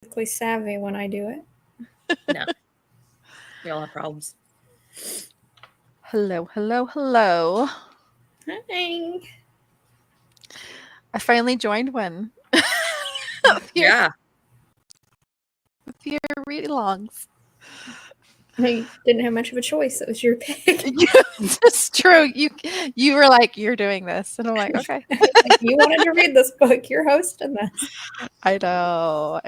technically savvy when I do it. No. We all have problems. Hello, hello, hello. Hi. I finally joined one. Yeah. With your read-alongs. I didn't have much of a choice. It was your pick. It's true. You were like, you're doing this. And I'm like, okay. You wanted to read this book. You're hosting this. I know.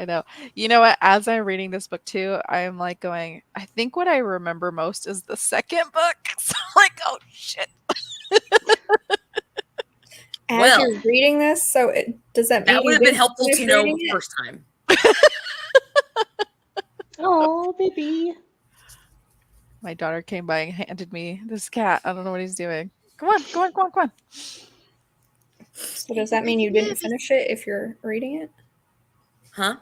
You know what? As I'm reading this book too, I'm like going, I think what I remember most is the second book. So I'm like, oh shit. As you're reading this, so does that mean That would you have been didn't helpful finish to know reading it? first time. Oh, baby. My daughter came by and handed me this cat. I don't know what he's doing. Come on. So does that mean you didn't finish it if you're reading it? Huh?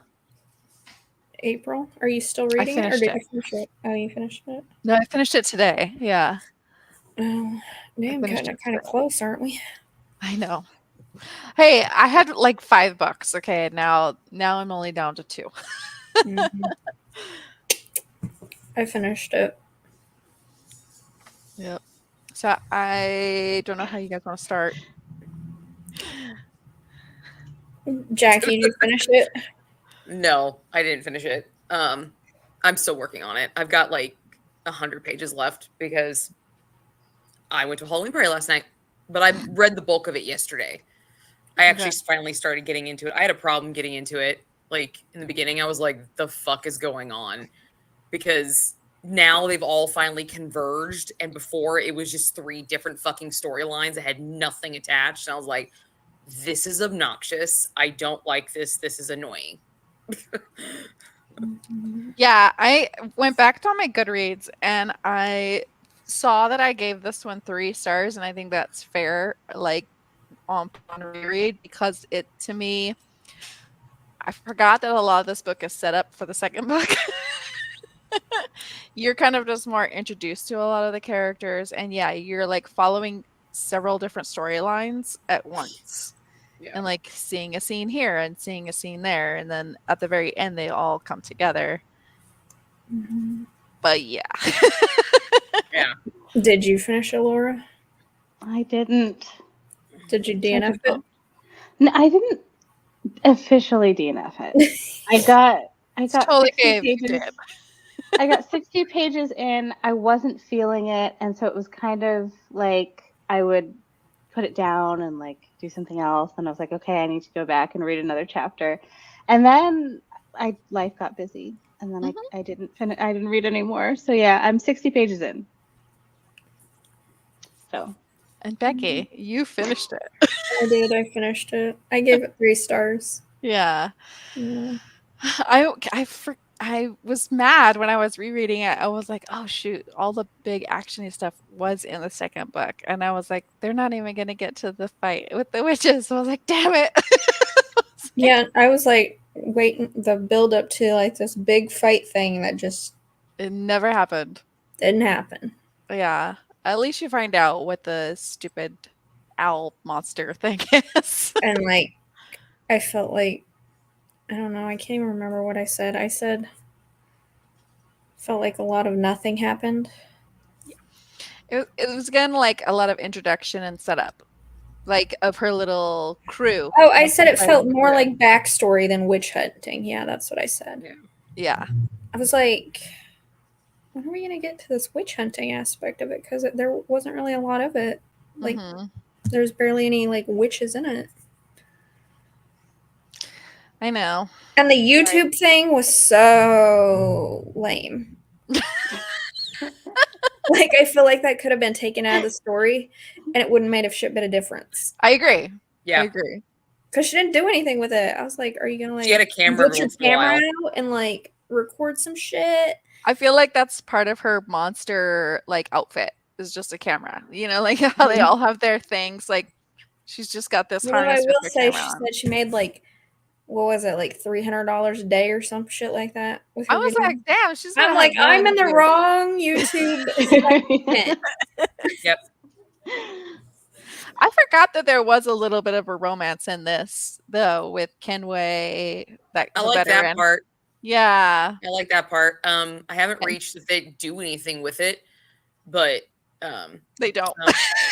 April? Are you still reading it, or finished did it. you finish it? Oh, you finished it? No, I finished it today. Yeah. Oh, damn, finished kind of close, aren't we? I know. Hey, I had like 5 books. Okay, now I'm only down to 2. Mm-hmm. I finished it. Yep. So I don't know how you guys want to start. Jackie, did you finish it? No, I didn't finish it. I'm still working on it. I've got like 100 pages left because I went to a Halloween party last night, but I read the bulk of it yesterday. I actually finally started getting into it. I had a problem getting into it. Like in the beginning, I was like, the fuck is going on? Because now they've all finally converged. And before it was just 3 different fucking storylines that had nothing attached. And I was like, this is obnoxious. I don't like this. This is annoying. Yeah, I went back to my Goodreads and I saw that I gave this one 3 stars, and I think that's fair, like on reread, because it, to me, I forgot that a lot of this book is set up for the second book. You're kind of just more introduced to a lot of the characters, and yeah, you're like following several different storylines at once. Yeah. And like seeing a scene here and seeing a scene there, and then at the very end they all come together. Mm-hmm. But yeah. Yeah. Did you finish it, Laura? I didn't. Did you DNF it? No, I didn't officially DNF it. I got totally 60 pages. I got 60 pages in. I wasn't feeling it, and so it was kind of like I would put it down and like do something else, and I was like, okay, I need to go back and read another chapter. And then life got busy, and then I didn't finish. I didn't read anymore. So yeah, I'm 60 pages in. So. And Becky, you finished it. I did. I finished it. I gave it 3 stars. Yeah. Yeah. I was mad when I was rereading it. I was like, oh shoot, all the big actiony stuff was in the second book. And I was like, they're not even going to get to the fight with the witches. So I was like, damn it. Yeah, I was like waiting the build up to like this big fight thing that just it never happened. Didn't happen. Yeah. At least you find out what the stupid owl monster thing is. And like I felt like, I don't know, I can't even remember what I said. I said felt like a lot of nothing happened. It was again like a lot of introduction and setup, like of her little crew. Oh, I said it felt more like backstory than witch hunting. Yeah, that's what I said. Yeah. I was like, when are we going to get to this witch hunting aspect of it? Because there wasn't really a lot of it. Like, there's barely any like witches in it. I know. And the YouTube thing was so lame. Like, I feel like that could have been taken out of the story and it wouldn't have made a shit bit of difference. I agree. Yeah. I agree. Because she didn't do anything with it. I was like, are you going to like she had a camera put your camera out and like record some shit? I feel like that's part of her monster like outfit is just a camera. You know, like how they all have their things. Like she's just got this harness. I will say, she said she made like, what was it, like $300 a day or some shit like that? I was like, damn, she's. I'm like, I'm in the wrong YouTube. Yep. I forgot that there was a little bit of a romance in this, though, with Kenway. I like that part. Yeah. I like that part. I haven't reached if they do anything with it, but they don't.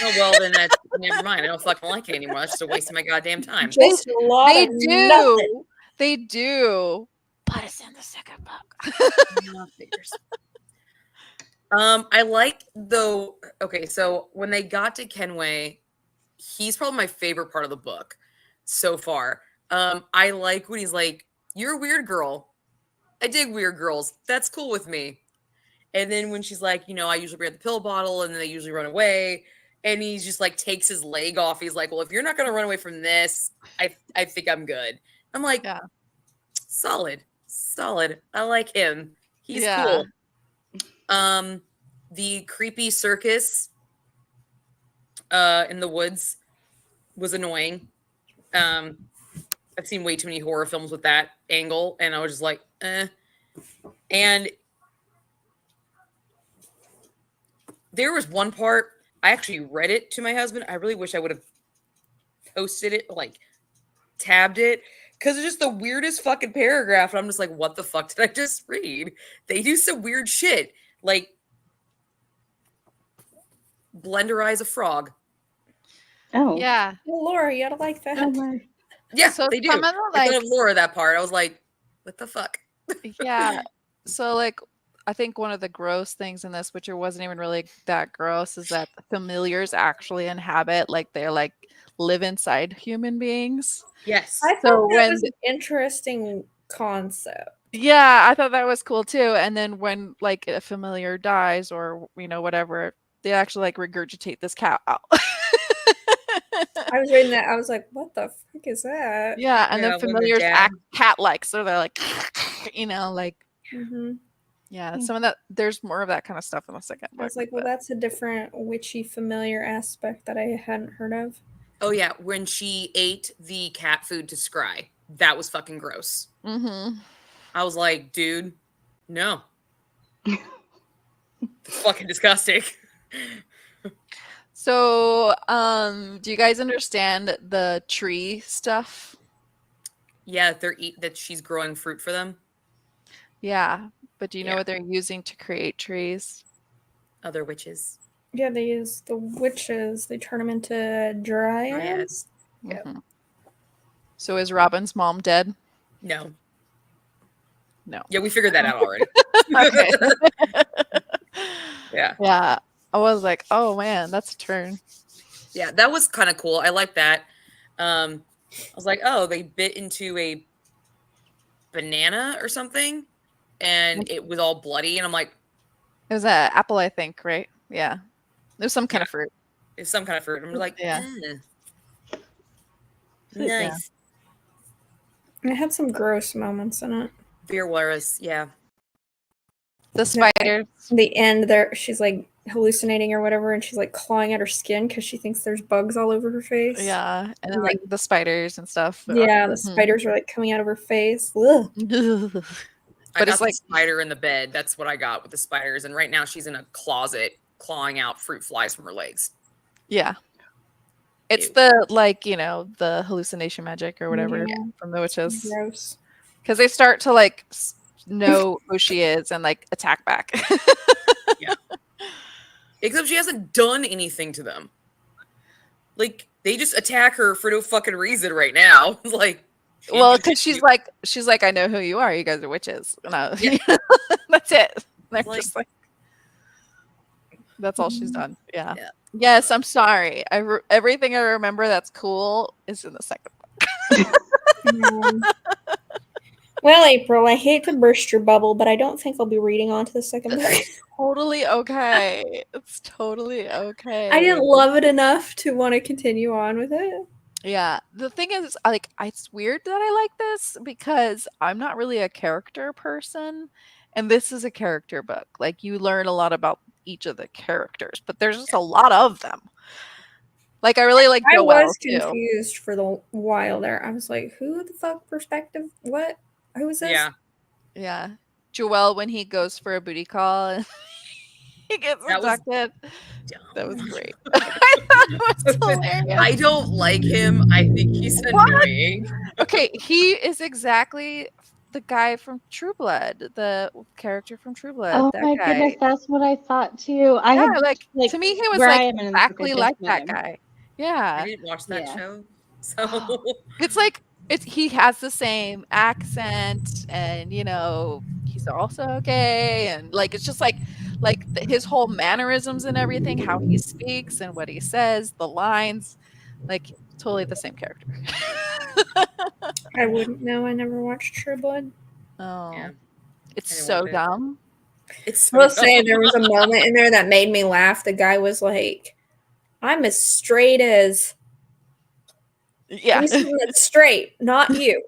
Oh well, then that's never mind. I don't fucking like it anymore. That's just a waste of my goddamn time. Just a lot They of do. nothing. They do. But it's in the second book. I like though. Okay, so when they got to Kenway, he's probably my favorite part of the book so far. I like when he's like, "You're a weird girl. I dig weird girls. That's cool with me." And then when she's like, I usually bring the pill bottle, and then they usually run away. And he's just like takes his leg off. He's like, "Well, if you're not gonna run away from this, I think I'm good." I'm like, yeah. solid. I like him. He's Yeah. cool. The creepy circus in the woods was annoying. I've seen way too many horror films with that angle, and I was just like, eh. And there was one part, I actually read it to my husband. I really wish I would have posted it, like tabbed it, because it's just the weirdest fucking paragraph. And I'm just like, what the fuck did I just read? They do some weird shit. Like, blenderize a frog. Oh. Yeah. Well, Laura, you gotta like that. Oh my. Yeah, So they do. some of the, I thought of Laura that part. I was like, what the fuck? yeah. So like I think one of the gross things in this, which it wasn't even really that gross, is that the familiars actually inhabit, like they're like live inside human beings. Yes. I thought that was an interesting concept. Yeah, I thought that was cool too. And then when like a familiar dies or whatever, they actually like regurgitate this cat out. I was reading that. I was like, what the fuck is that? Yeah, and the familiars act cat-like, so they're like, like. Mm-hmm. Yeah, some of that. There's more of that kind of stuff in the second book. I was like, well, that's a different witchy familiar aspect that I hadn't heard of. Oh yeah, when she ate the cat food to scry, that was fucking gross. Mm-hmm. I was like, dude, no. Fucking disgusting. So, do you guys understand the tree stuff? Yeah, that she's growing fruit for them. Yeah, but do you know what they're using to create trees? Other witches. Yeah, they use the witches. They turn them into dryads. Yep. Mm-hmm. So is Robin's mom dead? No. No. Yeah, we figured that out already. Yeah. Yeah. I was like, oh man, that's a turn. Yeah, that was kind of cool. I like that. I was like, oh, they bit into a banana or something, and it was all bloody. And I'm like, it was an apple, I think, right? Yeah, there's some kind of fruit. It's some kind of fruit. I'm like, yeah, nice. It had some gross moments in it. Beer Warris, yeah. The spiders. The end there, she's like hallucinating or whatever, and she's like clawing at her skin because she thinks there's bugs all over her face. Yeah, and then like the spiders and stuff. Yeah, the spiders are like coming out of her face. Ugh. But it's like spider in the bed. That's what I got with the spiders. And right now she's in a closet clawing out fruit flies from her legs. Yeah. It's the the hallucination magic or whatever from the witches. Gross. Because they start to like know who she is and like attack back. Yeah. Except she hasn't done anything to them. Like they just attack her for no fucking reason right now. Like, well, because she's like, I know who you are. You guys are witches. No, that's it. They're just like, that's all she's done. Yeah. Yes, I'm sorry. Everything I remember that's cool is in the second book. Well, April, I hate to burst your bubble, but I don't think I'll be reading on to the second book. Totally okay. It's totally okay. I didn't love it enough to want to continue on with it. Yeah. The thing is, like, it's weird that I like this because I'm not really a character person, and this is a character book. Like, you learn a lot about each of the characters, but there's just a lot of them. Like, I really like Joelle, I was confused for the while there. I was like, who the fuck perspective? What? Who is this? Yeah. Yeah. Joelle, when he goes for a booty call and he gets abducted. That was great. I thought it was hilarious. I don't like him. I think he's annoying. Okay, he is exactly the guy from True Blood, the character from True Blood. Oh that my guy. goodness, that's what I thought too. I Yeah, had like to me, he was where like I am in this book, I exactly just like met that him. guy. I Yeah, didn't watch that Yeah. show, so it's like he has the same accent, and he's also gay, and like it's just like his whole mannerisms and everything, how he speaks and what he says, the lines, like totally the same character. I wouldn't know. I never watched True Blood. Oh, yeah, it's I didn't so watch it. dumb. It's I will so say dumb. there was a moment in there that made me laugh. The guy was like, "I'm as straight as." Yeah. Give me something that's straight, not you.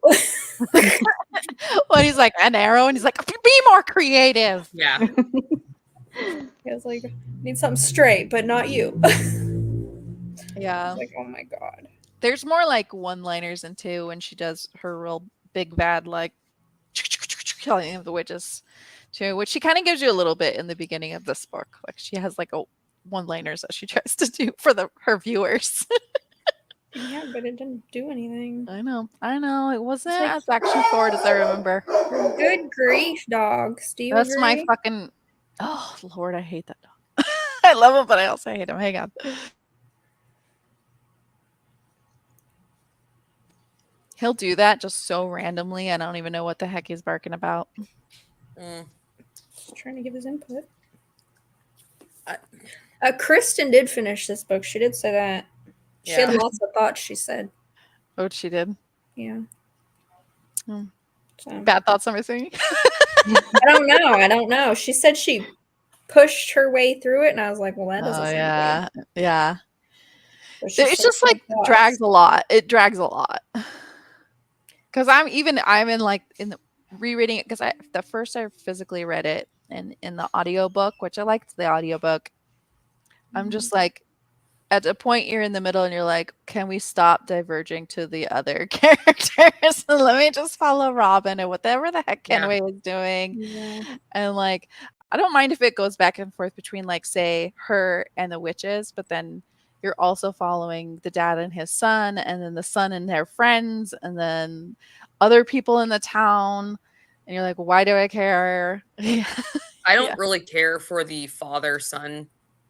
When he's like an arrow, and he's like, be more creative. Yeah, I was like, I need something straight, but not you. Yeah. I was like, oh my god. There's more like one-liners in two when she does her real big bad like killing of the witches too, which she kind of gives you a little bit in the beginning of this book. Like she has like a one-liners that she tries to do for her viewers. Yeah, but it didn't do anything. I know. It wasn't like- as action forward as I remember. Good grief, dogs. Do you That's agree? my fucking. Oh Lord, I hate that dog. I love him, but I also hate him. Hang on. He'll do that just so randomly. I don't even know what the heck he's barking about. Just trying to give his input. Kristen did finish this book. She did say that. She had lots of thoughts, she said. Oh, she did. Yeah. Hmm. So, Bad thoughts, I'm assuming. I don't know. She said she pushed her way through it, and I was like, well, that doesn't sound yeah. good. But she It's said just she like had thoughts. drags a lot. It drags a lot. Because I'm in like in the rereading it because the first I physically read it and in the audiobook, which I liked the audiobook. I'm just like at a point you're in the middle and you're like, can we stop diverging to the other characters? Let me just follow Robin and whatever the heck Kenway is doing. Yeah. And like I don't mind if it goes back and forth between like say her and the witches, but then you're also following the dad and his son, and then the son and their friends, and then other people in the town. And you're like, why do I care? I don't really care for the father-son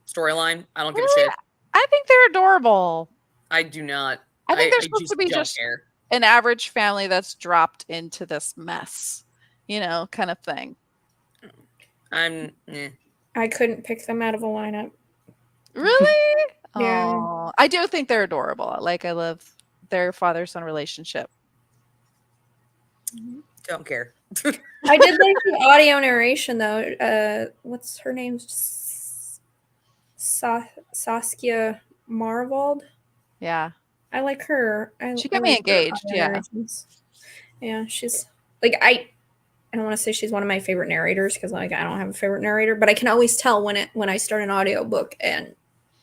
storyline. I don't give a Really? shit. I think they're adorable. I do not. I think they're supposed to be don't just care. an average family that's dropped into this mess, kind of thing. I couldn't pick them out of a lineup. Really? Yeah. Oh, I do think they're adorable. Like I love their father-son relationship. Don't care. I did like the audio narration though. What's her name? Saskia Marvold. Yeah. I like her. She got me engaged. Yeah. Yeah, she's like I don't want to say she's one of my favorite narrators because like I don't have a favorite narrator, but I can always tell when I start an audiobook and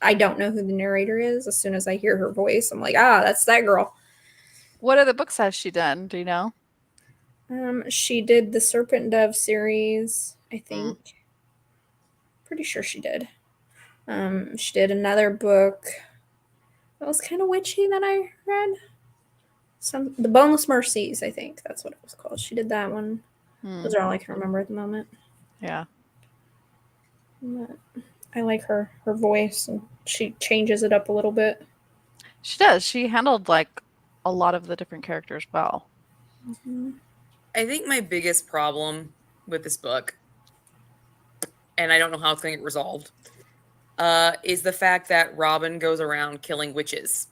I don't know who the narrator is. As soon as I hear her voice, I'm like, that's that girl. What other books has she done? Do you know? She did the Serpent Dove series, I think. Pretty sure she did. She did another book that was kind of witchy that I read. The Boneless Mercies, I think that's what it was called. She did that one. Those are all I can remember at the moment. Yeah. But I like her voice, and she changes it up a little bit. She does. She handled like a lot of the different characters well. Mm-hmm. I think my biggest problem with this book, and I don't know how it's going to get resolved, is the fact that Robin goes around killing witches.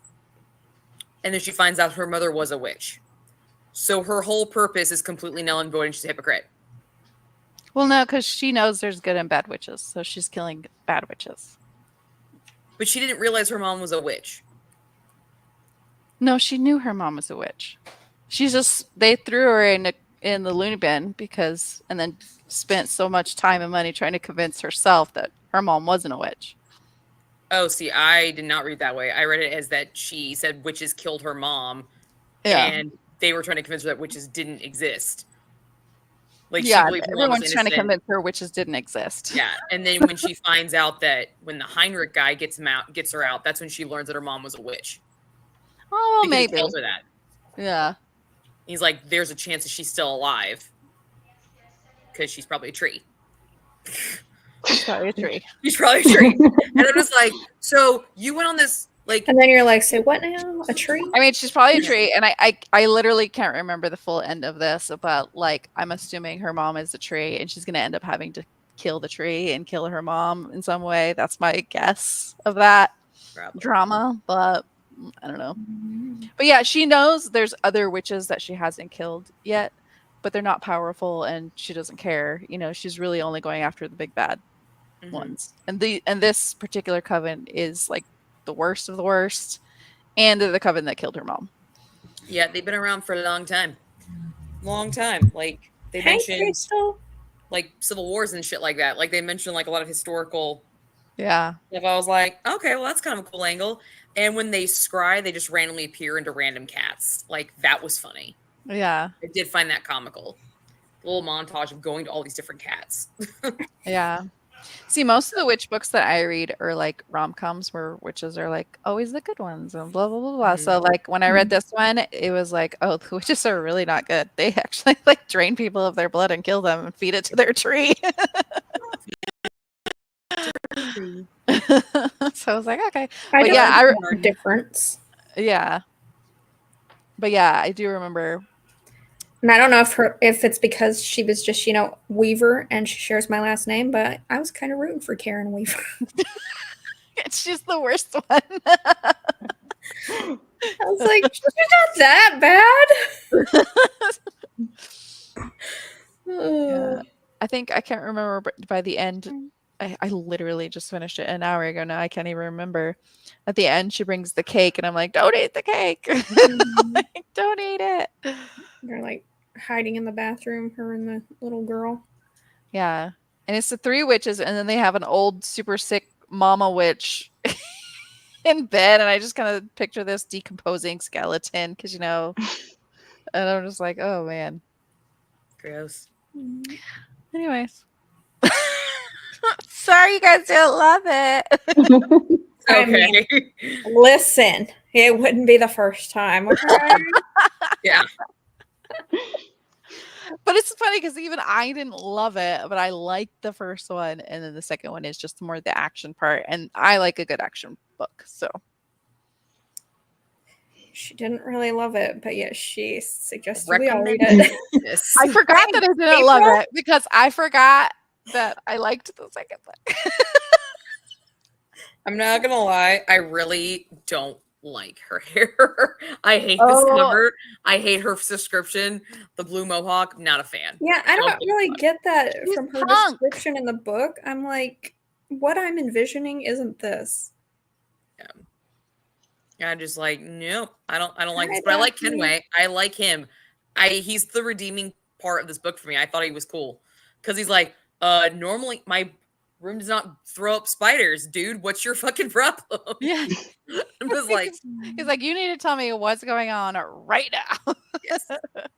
And then she finds out her mother was a witch. So her whole purpose is completely null and void and she's a hypocrite. Well, no, because she knows there's good and bad witches. So she's killing bad witches. But she didn't realize her mom was a witch. No, she knew her mom was a witch. They threw her in the loony bin and then spent so much time and money trying to convince herself that her mom wasn't a witch. Oh, see, I did not read that way. I read it as that she said witches killed her mom. Yeah. And they were trying to convince her that witches didn't exist. Like, yeah, she believed her mom was everyone's trying to innocent. convince her witches didn't exist. Yeah, and then when she finds out that when the Heinrich guy gets her out, that's when she learns that her mom was a witch. Oh, Because he maybe. tells her that. Yeah. He's like, there's a chance that she's still alive because she's probably a tree. She's probably a tree. She's probably a tree. And I'm just like, so you went on this, like, And then you're like, say what now? A tree? I mean, she's probably a tree, and I literally can't remember the full end of this, but like I'm assuming her mom is a tree, and she's gonna end up having to kill the tree and kill her mom in some way. That's my guess of that probably. drama, but I don't know. But yeah, she knows there's other witches that she hasn't killed yet, but they're not powerful, and she doesn't care. You know, she's really only going after the big bad ones. And this particular coven is like the worst of the worst, and they're the coven that killed her mom. Yeah, they've been around for a long time. Like they mentioned like civil wars and shit like that. Like they mentioned like a lot of historical Yeah. stuff. I was like, okay, well that's kind of a cool angle. And when they scry, they just randomly appear into random cats. Like that was funny. Yeah. I did find that comical. A little montage of going to all these different cats. Yeah. See, most of the witch books that I read are like rom-coms where witches are like always the good ones and blah blah blah blah. Mhm. So like when I read this one, it was like, oh, the witches are really not good. They actually like drain people of their blood and kill them and feed it to their tree. So I was like, okay. But yeah, I difference. Yeah. But yeah, I do remember. And I don't know if it's because she was just, Weaver and she shares my last name, but I was kind of rooting for Karen Weaver. She's the worst one. I was like, she's not that bad. Yeah. I think I can't remember, but by the end, I literally just finished it an hour ago now. I can't even remember. At the end, she brings the cake, and I'm like, don't eat the cake. Like, don't eat it. They're like hiding in the bathroom, her and the little girl. Yeah. And it's the three witches, and then they have an old, super sick mama witch in bed. And I just kind of picture this decomposing skeleton because, and I'm just like, oh, man. Gross. Anyways. Sorry you guys don't love it. I Okay. mean, listen, it wouldn't be the first time. Okay? Yeah. But it's funny because even I didn't love it, but I liked the first one, and then the second one is just more the action part, and I like a good action book. So She didn't really love it, but yes, she suggested we all Recommend read it. this. I forgot that I didn't love it because I forgot that I liked the second book. I'm not gonna lie, I really don't like her hair. I hate this cover. I hate her subscription. The blue mohawk, not a fan. Yeah, I don't really get that She's from her punk. description in the book. I'm like, what I'm envisioning isn't this. I just like, nope, I don't like this. Hi, But I like Daphne. Kenway. I like him. He's the redeeming part of this book for me. I thought he was cool. Because he's like, normally my room does not throw up spiders, dude. What's your fucking problem? Yeah. I'm just like, He's like, you need to tell me what's going on right now. yes. But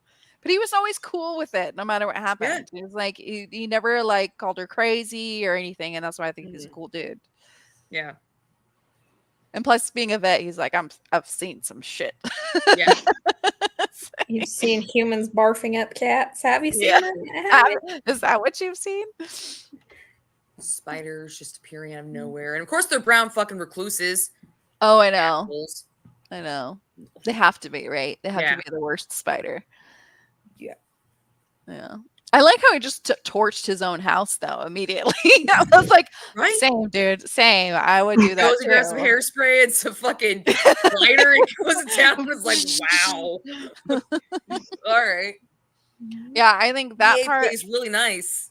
he was always cool with it, no matter what happened. He was like, he never like called her crazy or anything, and that's why I think he's a cool dude. Yeah. And plus, being a vet, he's like, I've seen some shit. Yeah. You've seen humans barfing up cats. Have you seen Yeah. that? Is that what you've seen? Spiders just appearing out of nowhere. And of course they're brown fucking recluses. Oh, I know. Assholes. I know. They have to be, right? They have Yeah. to be the worst spider. Yeah. Yeah. I like how he just torched his own house, though, immediately. I was like, Right? same, dude. Same. I would do that Goes and grabs some too. hairspray and some fucking lighter and goes to town and was like, wow. All right. Yeah, I think that EA part plays really nice.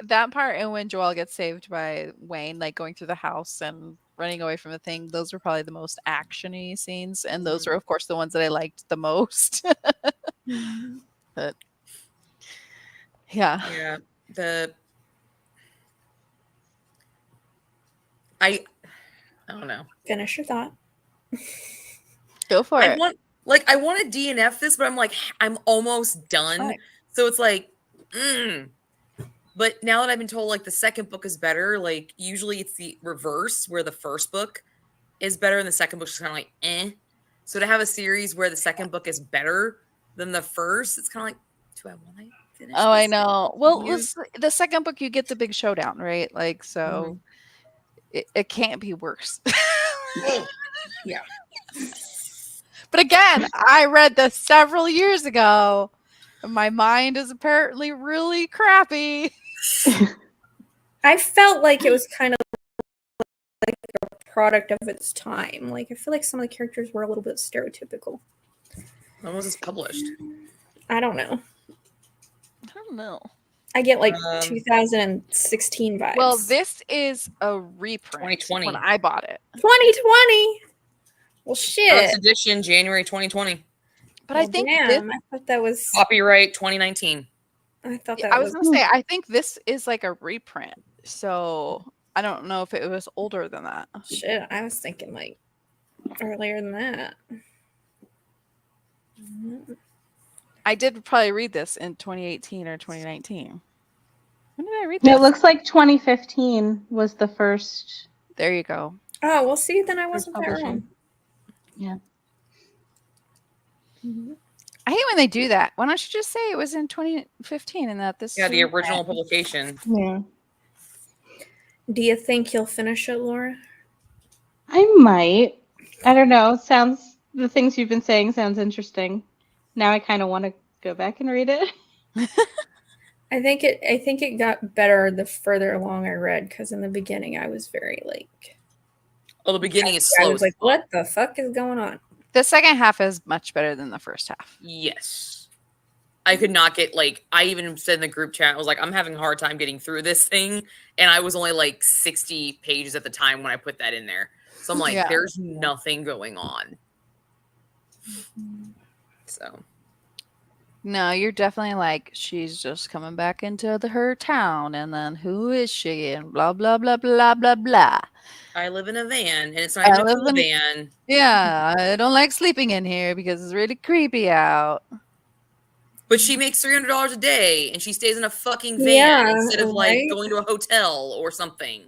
that part and when Joelle gets saved by Wayne, like going through the house and running away from the thing, those were probably the most action-y scenes. And those are, of course, the ones that I liked the most. But yeah. Yeah. I don't know. Finish your thought. Go for it. I want to DNF this, but I'm like, I'm almost done. Right. So it's like, But now that I've been told like the second book is better, like usually it's the reverse where the first book is better and the second book is kind of like eh. So to have a series where the second book is better than the first. It's kind of like, do I want to finish? Oh, I this? know. Well, You- the second book, you get the big showdown, right? Like, so it can't be worse. Yeah. But again, I read this several years ago. And my mind is apparently really crappy. I felt like it was kind of like a product of its time. Like I feel like some of the characters were a little bit stereotypical. When was this published? I don't know. I don't know. I get like 2016 vibes. Well, this is a reprint 2020. when I bought it. 2020. Well, shit. First edition, January 2020. But Well, I think damn, I thought that was. Copyright 2019. I thought that I was gonna say, I think this is like a reprint. So I don't know if it was older than that. Shit, I was thinking like earlier than that. I did probably read this in 2018 or 2019. When did I read this? It looks like 2015 was the first. There you go. Oh, well, see, then I First wasn't that publishing. wrong. Yeah. I hate when they do that. Why don't you just say it was in 2015 and that this? Yeah, is the a original reprint? publication. Yeah. Do you think you'll finish it, Laura? I might. I don't know. The things you've been saying sounds interesting. Now I kind of want to go back and read it. I think it got better the further along I read, because in the beginning I was very like. Well, the beginning is I slow. was like, what the fuck is going on? The second half is much better than the first half. Yes. I could not get, like, I even said in the group chat, I was like, I'm having a hard time getting through this thing. And I was only like 60 pages at the time when I put that in there. So I'm like, Yeah. there's nothing going on. So. No, you're definitely like, she's just coming back into her town, and then who is she, and blah blah blah blah blah blah. I live in a van, and it's not even a cool van. Yeah, I don't like sleeping in here because it's really creepy out. But she makes $300 a day, and she stays in a fucking van Yeah, instead of like right? going to a hotel or something.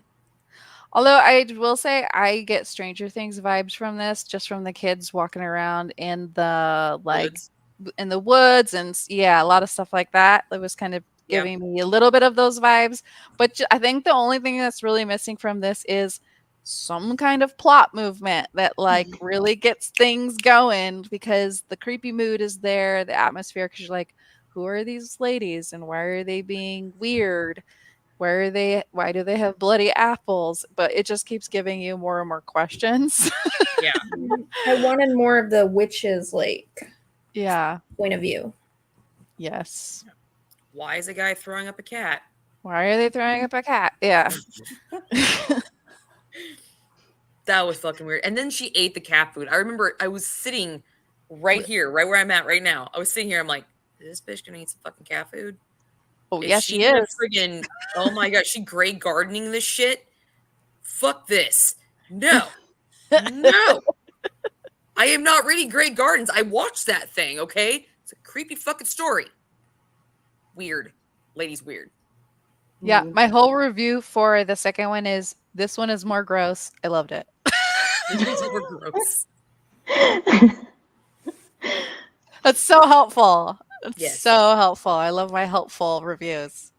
Although I will say I get Stranger Things vibes from this, just from the kids walking around in the Woods. in the woods, and yeah, a lot of stuff like that. It was kind of giving me a little bit of those vibes. But I think the only thing that's really missing from this is some kind of plot movement that like really gets things going, because the creepy mood is there, the atmosphere, because you're like, who are these ladies and why are they being weird? Why do they have bloody apples? But it just keeps giving you more and more questions. Yeah. I wanted more of the witches like Yeah. point of view. Yes. Why is a guy throwing up a cat? Why are they throwing up a cat? Yeah. That was fucking weird. And then she ate the cat food. I remember I was sitting right here, right where I'm at right now. I was sitting here. I'm like, is this bitch gonna eat some fucking cat food? Oh, yes, she gonna is. Friggin', oh my god, she Grey gardening this shit? Fuck this. No. No. I am not reading Grey Gardens. I watched that thing, okay? It's a creepy fucking story. Weird. Lady's weird. Yeah, my whole review for the second one is, this one is more gross. I loved it. These were gross. That's so helpful. It's Yes. so helpful. I love my helpful reviews.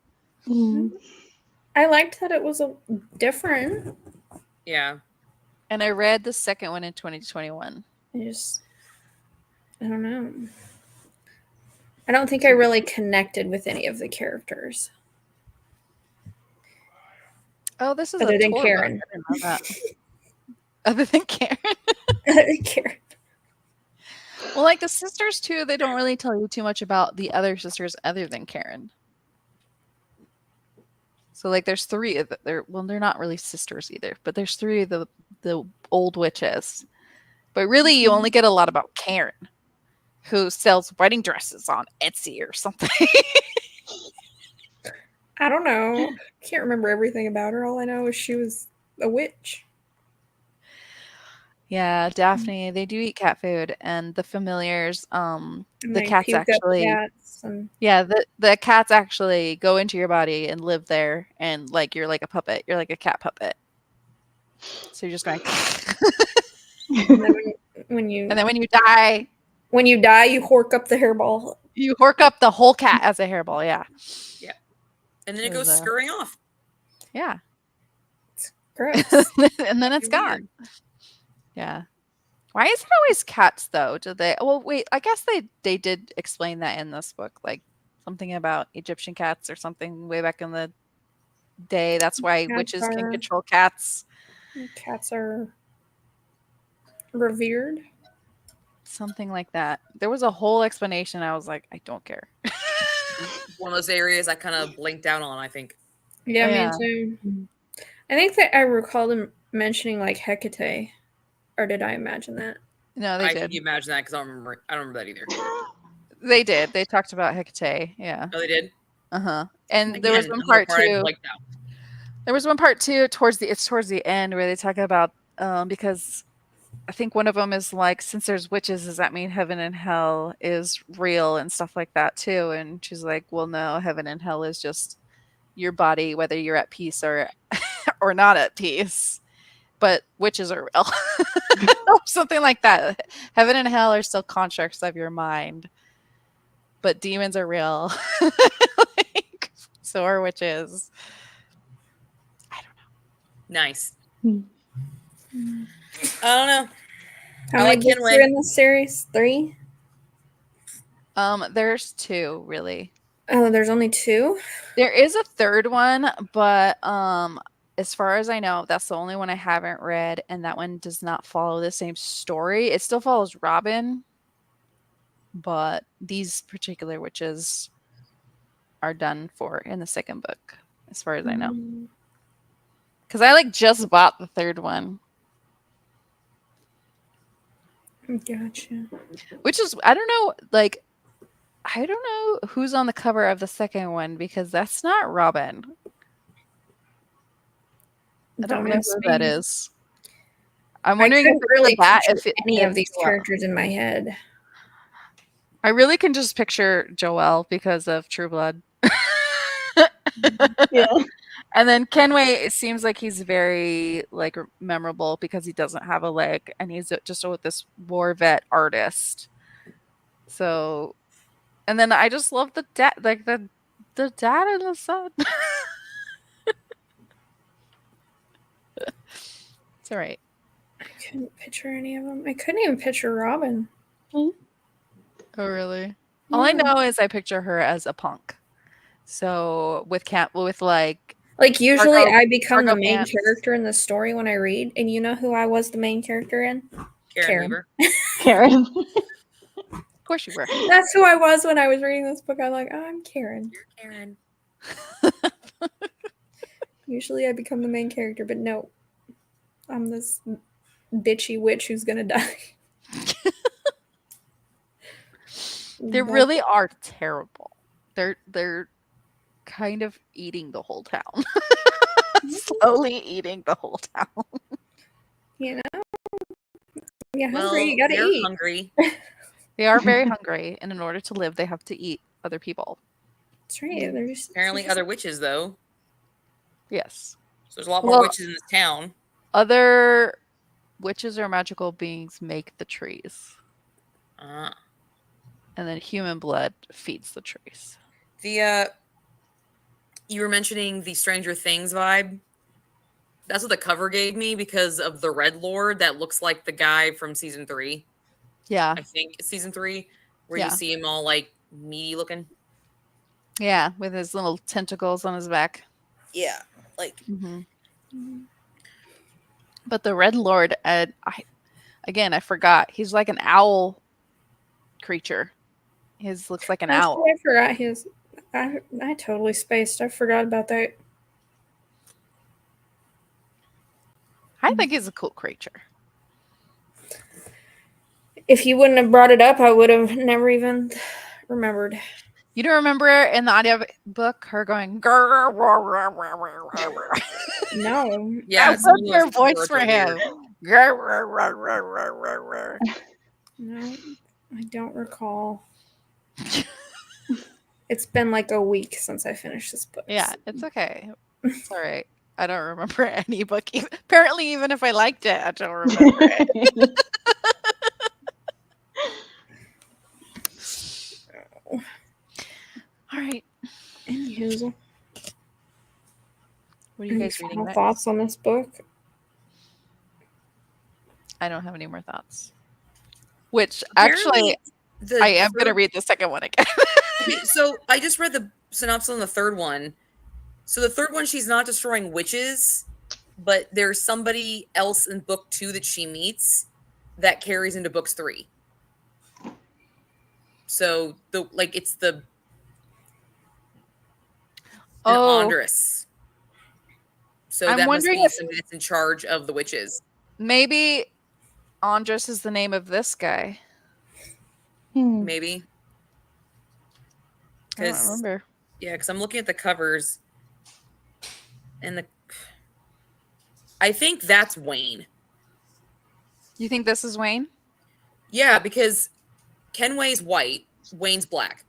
I liked that it was different. Yeah. And I read the second one in 2021. I don't know. I don't think I really connected with any of the characters. Oh, this is Other a than tour Karen. book. I didn't know that. Other than Karen. Karen. Well, like the sisters too, they don't really tell you too much about the other sisters other than Karen. So like there's three of they're not really sisters either, but there's three of the old witches. But really you only get a lot about Karen, who sells wedding dresses on Etsy or something. I don't know. Can't remember everything about her. All I know is she was a witch. Yeah, Daphne, they do eat cat food, and the familiars, And the they cats puke up actually, cats and yeah, the cats actually go into your body and live there, and like you're like a puppet, you're like a cat puppet. So you're just going, then when you and then when you die, When you die, you hork up the hairball. You hork up the whole cat as a hairball. Yeah. And then it It goes was, scurrying off. Yeah. Gross. And then it's You're gone. weird. Yeah. Why is it always cats though? Do they? Well, wait. I guess they did explain that in this book, like something about Egyptian cats or something way back in the day. That's why witches can control cats. Cats are revered. Something like that. There was a whole explanation. I was like, I don't care. One of those areas I kind of blinked out on, I think. Yeah, Yeah. me too. I think that I recall them mentioning like Hecate, or did I imagine that? No, they I did. can imagine that because I don't remember that either. They did. They talked about Hecate. Yeah. Oh, they did. And there was Again, one another part I too. blanked out. There was one part too towards the end where they talk about because I think one of them is like, since there's witches, does that mean heaven and hell is real and stuff like that too? And she's like, well, no, heaven and hell is just your body, whether you're at peace or or not at peace. But witches are real. Or something like that. Heaven and hell are still constructs of your mind, but demons are real. Like, so are witches. I don't know. Nice. Hmm. I don't know. How I many like books Kenway. are in this series? 3? There's 2 really. Oh, there's only 2? There is a third one, but as far as I know, that's the only one I haven't read, and that one does not follow the same story. It still follows Robin, but these particular witches are done for in the second book, as far as I know. Because I like just bought the third one, Gotcha. which is, I don't know, like, I don't know who's on the cover of the second one because that's not Robin. I don't know who that is. I'm wondering I if couldn't it's really that, picture if any of these Joelle. characters in my head. I really can just picture Joelle because of True Blood. Yeah. And then Kenway, it seems like he's very like memorable because he doesn't have a leg and he's just with this war vet artist. So, and then I just love the dad, like the dad and the son. It's all right. I couldn't picture any of them. I couldn't even picture Robin. Oh, really? All I know is I picture her as a punk. So with like usually cargo- I become the cargo main pants. character in the story when I read, and you know who I was the main character in? Karen Karen. Weaver. Karen. Of course you were. That's who I was when I was reading this book. I'm like, oh, I'm Karen. Karen. Usually I become the main character, but no. I'm this bitchy witch who's gonna die. They really are terrible. They're kind of eating the whole town. Slowly eating the whole town. You know? You're hungry, Well, you gotta they're eat. hungry. They are very hungry, and in order to live, they have to eat other people. That's right. They're just, Apparently other witches, though. Yes. So there's a lot more Well- witches in this town. Other witches or magical beings make the trees, Uh, and then human blood feeds the trees. you were mentioning the Stranger Things vibe. That's what the cover gave me because of the Red Lord that looks like the guy from season 3. Yeah. I think it's season 3, where Yeah. you see him all like meaty looking. Yeah, with his little tentacles on his back. Yeah, like But the Red Lord, I forgot. He's like an owl creature. His looks like an That's owl. what I forgot his. I totally spaced. I forgot about that. I think he's a cool creature. If you wouldn't have brought it up, I would have never even remembered. You don't remember in the audio book her going grr, roar, roar, roar, roar, roar, roar. No. yeah, That's some of your those voice words for are him. weird. Grr, roar, roar, roar, roar, roar, roar. No, I don't recall. It's been like a week since I finished this book. Yeah, it's okay. It's all right. I don't remember any book. Apparently, even if I liked it, I don't remember it. right. Anywho, What are you any guys reading final next? thoughts on this book? I don't have any more thoughts. Which Apparently, actually, I am going to read the second one again. Okay, so I just read the synopsis on the third one. So the third one, she's not destroying witches, but there's somebody else in book 2 that she meets that carries into books 3. So it's an Andress. So I'm that must wondering be if somebody that's in charge of the witches. maybe Andres is the name of this guy. Maybe. I don't remember. Yeah, because I'm looking at the covers, and I think that's Wayne. You think this is Wayne? Yeah, because Kenway's white, Wayne's black.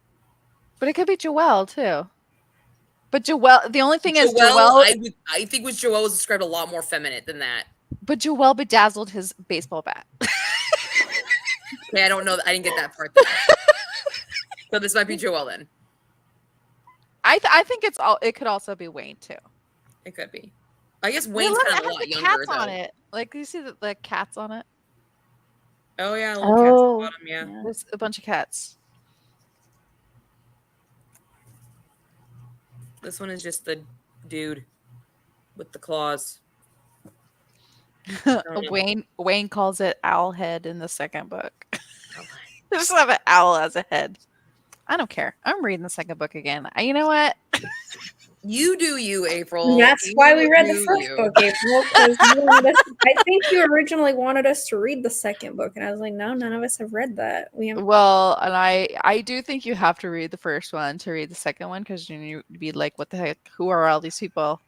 But it could be Joelle too. But Joelle, the only thing is Joelle, Joelle. I think with Joelle was described a lot more feminine than that. But Joelle bedazzled his baseball bat. Okay, I don't know. I didn't get that part. Then. So this might be Joelle then. I think it's all. It could also be Wayne too. It could be. I guess Wayne's kind of a lot younger cats though. on it. Like you see the cats on it. Oh yeah, little cats at the bottom. Yeah, there's a bunch of cats. This one is just the dude with the claws. Wayne calls it owl head in the second book. They just have an owl as a head. I don't care. I'm reading the second book again. You know what? You do you, April. That's why we read the first book, April. I think you originally wanted us to read the second book, and I was like, no, none of us have read that. Well, and I do think you have to read the first one to read the second one because you'd be like, what the heck? Who are all these people?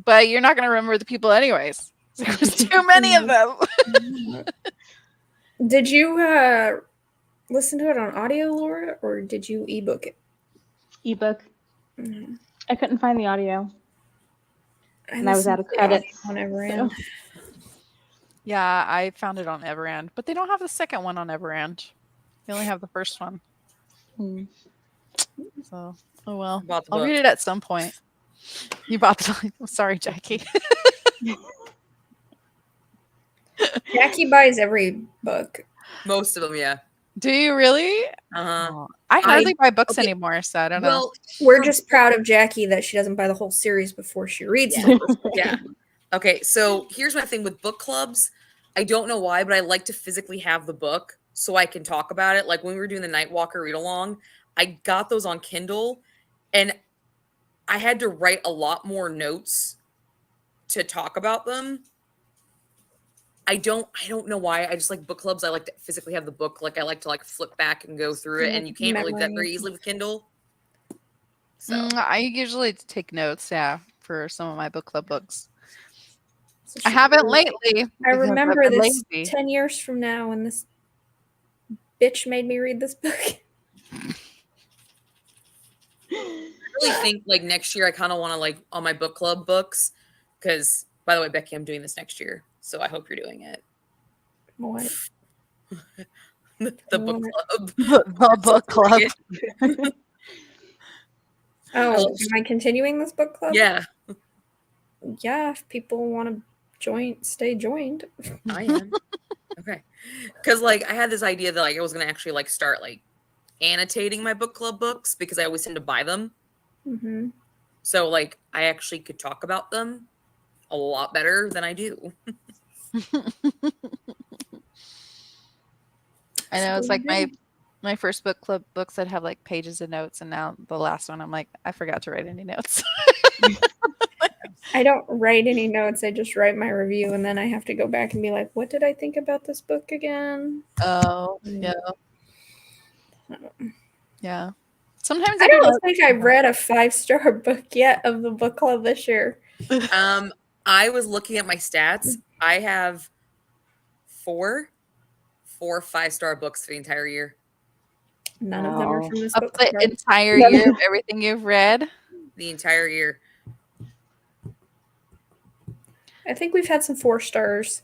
But you're not going to remember the people anyways. There's too many of them. Did you listen to it on audio, Laura, or did you ebook it? Ebook. Mm-hmm. I couldn't find the audio. And I was out of credits. On Everand. So. Yeah, I found it on Everand, but they don't have the second one on Everand. They only have the first one. So, oh well. I'll read it at some point. You bought the. I'm sorry, Jackie. Jackie buys every book. Most of them, yeah. Do you really? Uh-huh. I hardly buy books anymore, so I don't know. Well, we're just proud of Jackie that she doesn't buy the whole series before she reads it. it. Yeah. Okay, so here's my thing with book clubs. I don't know why, but I like to physically have the book so I can talk about it. Like when we were doing the Nightwalker read along, I got those on Kindle, and I had to write a lot more notes to talk about them. I don't know why. I just like book clubs. I like to physically have the book. Like I like to flip back and go through it, and you can't really do that very easily with Kindle. So I usually take notes, for some of my book club books. So I haven't lately. I remember this 10 years from now when this bitch made me read this book. I really think next year I kind of want to on my book club books because, by the way, Becky, I'm doing this next year. So I hope you're doing it. What? The book club. The book club. Oh, am I continuing this book club? Yeah. Yeah, if people want to stay joined. I am. Okay. Because I had this idea that I was going to actually start annotating my book club books because I always tend to buy them. Mm-hmm. So I actually could talk about them a lot better than I do. I know it's my first book club books that have pages of notes, and now the last one I'm I forgot to write any notes. I don't write any notes. I just write my review, and then I have to go back and be like, what did I think about this book again? Oh, yeah. Yeah. Sometimes I don't think I've read a 5-star book yet of the book club this year. I was looking at my stats. I have 4 5-star books for the entire year. None of them are from this book club. The entire year of everything you've read? The entire year. I think we've had some 4 stars.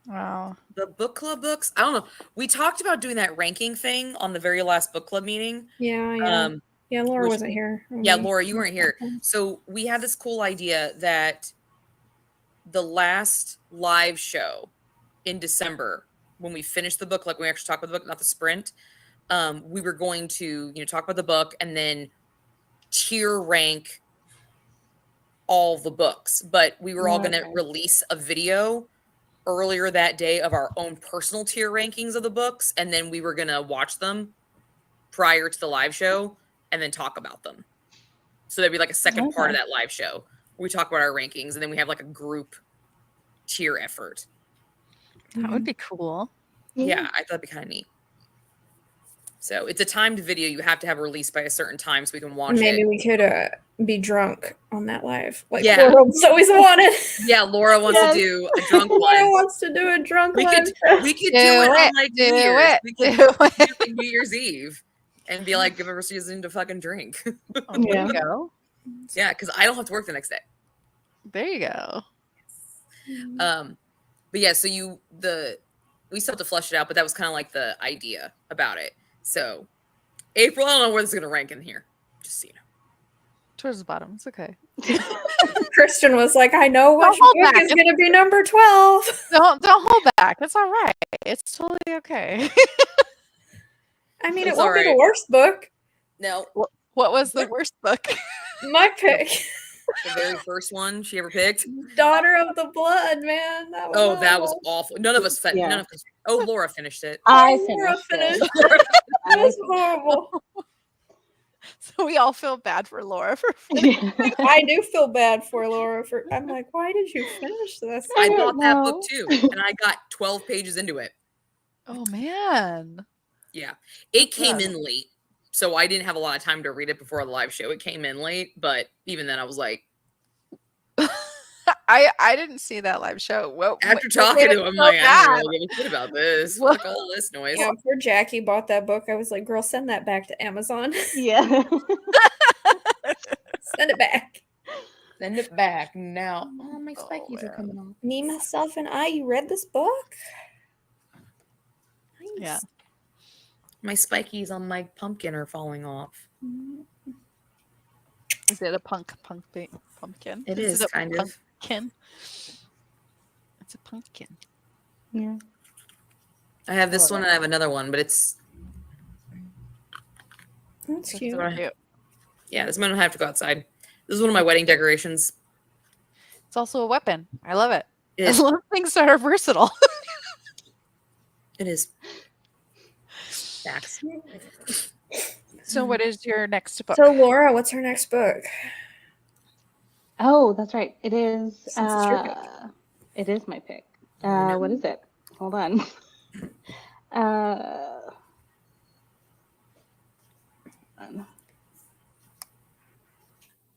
Wow. The book club books, I don't know. We talked about doing that ranking thing on the very last book club meeting. Yeah. Yeah, Laura which- wasn't here. Yeah, Laura, you weren't here. So we had this cool idea that the last live show in December, when we finished the book, like when we actually talked about the book, not the sprint, we were going to, talk about the book and then tier rank all the books. But we were all going to Okay. release a video earlier that day of our own personal tier rankings of the books, and then we were going to watch them prior to the live show and then talk about them. So there'd be like a second part of that live show where we talk about our rankings, and then we have like a group tier effort. That would be cool. Yeah, I thought that'd be kind of neat. So it's a timed video. You have to have released by a certain time so we can watch Maybe it. we could be drunk on that live. Like Yeah. Laura's always wanted. Yeah, Laura wants to do a drunk Laura one. wants to do a drunk We live. could do it on like New Year's. We could do do it. it on New Year's Eve and be like, give us a reason to fucking drink. Oh, there you go. Yeah, because I don't have to work the next day. There you go. But yeah, so we still have to flesh it out, but that was kind of like the idea about it. So April, I don't know where this is gonna rank in here. Just so you know. Towards the bottom. It's okay. Christian was like, I know which hold book back. is going to be number 12. Don't hold back. That's all right. It's totally okay. I mean, It's it won't be the alright. worst book. No, What was the worst book? My pick. the very first one she ever picked. Daughter of the Blood, man. That was Oh, that was horrible. awful. None of us. Yeah. None of us. Oh, Laura finished it. I Laura finished it. That was horrible. So we all feel bad for Laura for I do feel bad for Laura. I'm like, why did you finish this? I don't bought that know. book too, and I got 12 pages into it. Oh man. Yeah, it came Yeah. in late, so I didn't have a lot of time to read it before the live show. It came in late, but even then, I was like, I didn't see that live show. after talking to him, I'm like, I don't really give a shit about this. What? Fuck all this noise. Yeah, poor Jackie bought that book. I was like, girl, send that back to Amazon. Yeah. Send it back. Send it back now. Oh, my Oh, spikies are man. coming off. Me, myself, and I. You read this book? Nice. Yeah. My spikies on my pumpkin are falling off. Is it a pumpkin? It is a kind of. pumpkin? It's a pumpkin. Yeah. I have this one and I have another one, but it's That's That's cute. so cute. yeah. This might not have to go outside. This is one of my wedding decorations. It's also a weapon. I love it. It I is. love things that are versatile. It is. Facts. So what is your next book? So, Laura, what's her next book? Oh, that's right. It is. Since it's your pick. It is my pick. know. What is it? Hold on.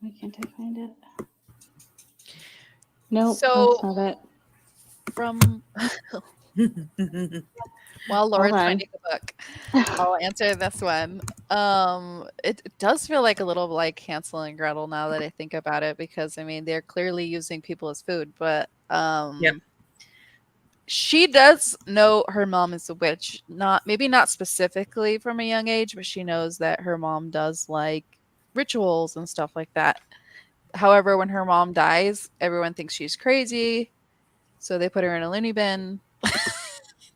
Why can't I find it? Nope, So- that's not it. From while Laura's on. finding the book, I'll answer this one. It does feel like a little like Hansel and Gretel now that I think about it, because I mean they're clearly using people as food, but Yep. she does know her mom is a witch. Maybe not specifically from a young age, but she knows that her mom does like rituals and stuff like that. However, when her mom dies, everyone thinks she's crazy. So they put her in a loony bin.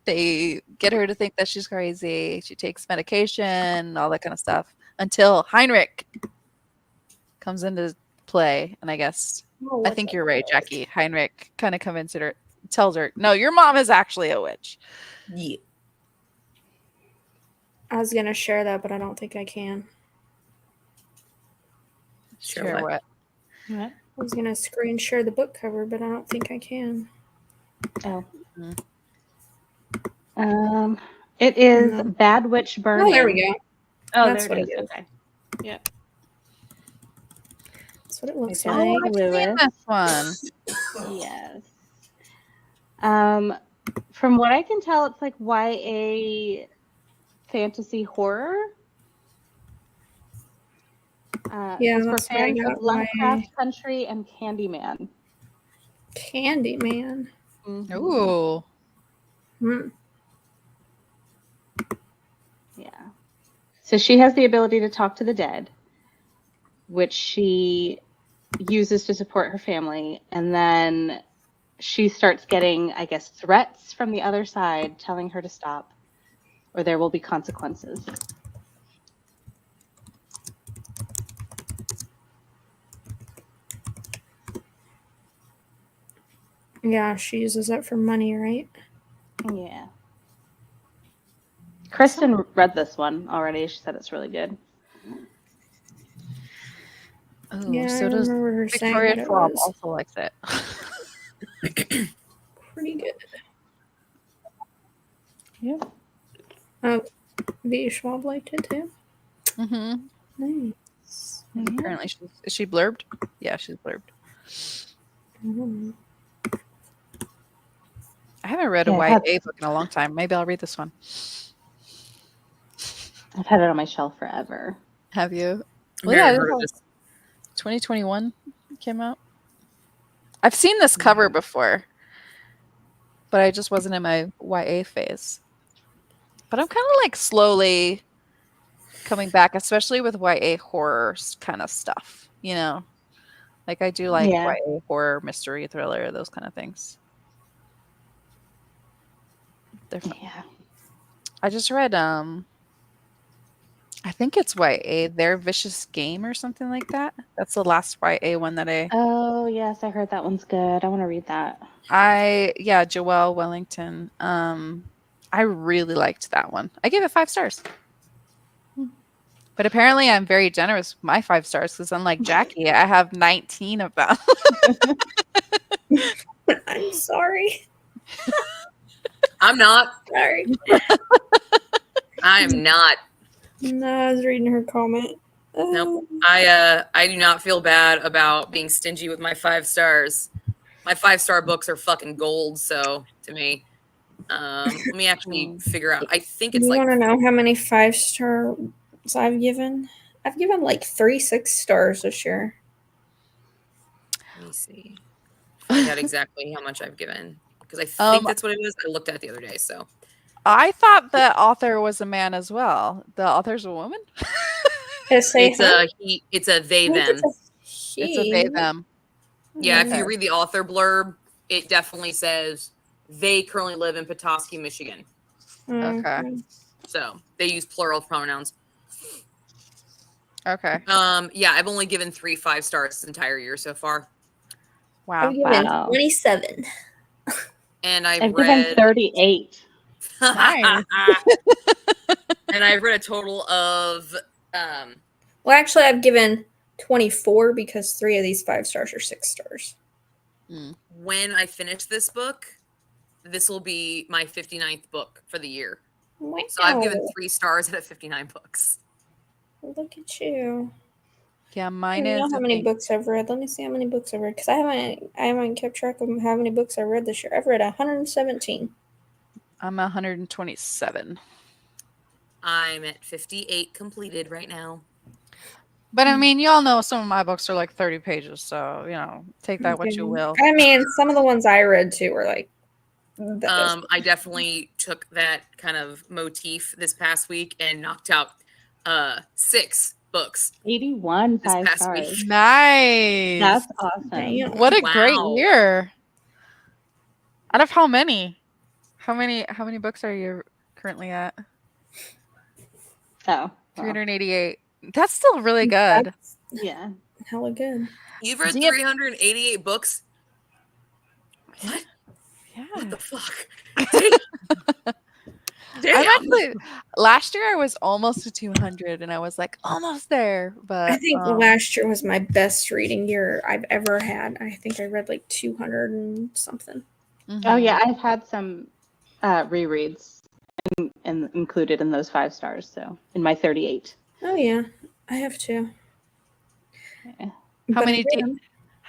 They get her to think that she's crazy. She takes medication, all that kind of stuff, until Heinrich comes into play. And I guess, I think you're right, Jackie. Heinrich kind of convinces her, tells her, no, your mom is actually a witch. Yeah. I was going to share that, but I don't think I can. Share what? What? I was going to screen share the book cover, but I don't think I can. Oh. Mhm. It is No. Bad Witch Burning. Oh, there we go. Oh, That's there what it it is. is. Okay. That's what it looks Okay. like. I've seen Lewis. this one. Yes. From what I can tell, it's like YA fantasy horror. Yeah, it's for that's what I fans got, of Lovecraft Country and Candyman. Candyman. Mhm. Ooh. Hmm. Yeah. So she has the ability to talk to the dead, which she uses to support her family. And then she starts getting, I guess, threats from the other side telling her to stop or there will be consequences. Yeah, she uses it for money, right? Yeah. Kristen read this one already. She said it's really good. Oh, Yeah, so I does remember her saying Victoria that it Schwab was also likes it. pretty good. Yeah. Oh, V. Schwab liked it too. Mm-hmm. Nice. Apparently, is she blurbed? Yeah, she's blurbed. Mhm. I haven't read Yeah, a I've YA had- book in a long time. Maybe I'll read this one. I've had it on my shelf forever. Have you? I've Well, yeah, never heard of this. 2021 came out. I've seen this cover before, but I just wasn't in my YA phase. But I'm kind of like slowly coming back, especially with YA horror kind of stuff. You know, like I do like Yeah. YA horror, mystery, thriller, those kind of things. They're fun. Yeah. I just read I think it's YA, Their Vicious Game or something like that. That's the last YA one that Oh, yes, I heard that one's good. I want to read that. yeah, Joelle Wellington. I really liked that one. I gave it 5 stars. But apparently I'm very generous with my 5 stars because unlike Jackie, I have 19 of them. I'm sorry. I'm not. Sorry. I am not. No, I was reading her comment. Nope. I do not feel bad about being stingy with my 5 stars. My 5-star books are fucking gold, so to me. Let me actually figure out. I think it's You like, want to know how many 5-stars I've given? I've given like 3 6-stars this year. let me see. Find out exactly how much I've given. Because I think that's what it is. I looked at it the other day, so. I thought the author was a man as well. The author's a woman? It's It's a they them. It's a they them. Yeah, if Okay. you read the author blurb, it definitely says they currently live in Petoskey, Michigan. Okay. So they use plural pronouns. Okay. Yeah, I've only given 3 5-stars this entire year so far. Wow. I've given Wow. 27. And I've given 38. Nice. And I've read a total of Well, actually, I've given 24 because 3 of these 5-stars are 6-stars. when I finish this book, this will be my 59th book for the year. Wow. So I've given 3 stars out of 59 books. Look at you. Yeah, I mine don't know is. how many books I've read. Let me see how many books I've read because I haven't kept track of how many books I read this year. I've read 117. I'm 127. I'm at 58 completed right now. But I mean, y'all know some of my books are like 30 pages, so you know, take that what you will. I mean, some of the ones I read too were like. I definitely took that kind of motif this past week and knocked out 6 books. 81 this 5 past stars. week. That's Nice. awesome. Damn. What a great Wow. year. Out of how many? How many books are you currently at? Oh. Well. 388. That's still really good. That's Yeah. hella good. You've read Yep. 388 books? What? Yeah. What the fuck? Damn. I'm actually last year I was almost to 200 and I was like almost there, but I think last year was my best reading year I've ever had. I think I read like 200 and something. Oh yeah, I've had some rereads and included in those 5 stars. So in my 38. Oh yeah, I have too. Yeah. How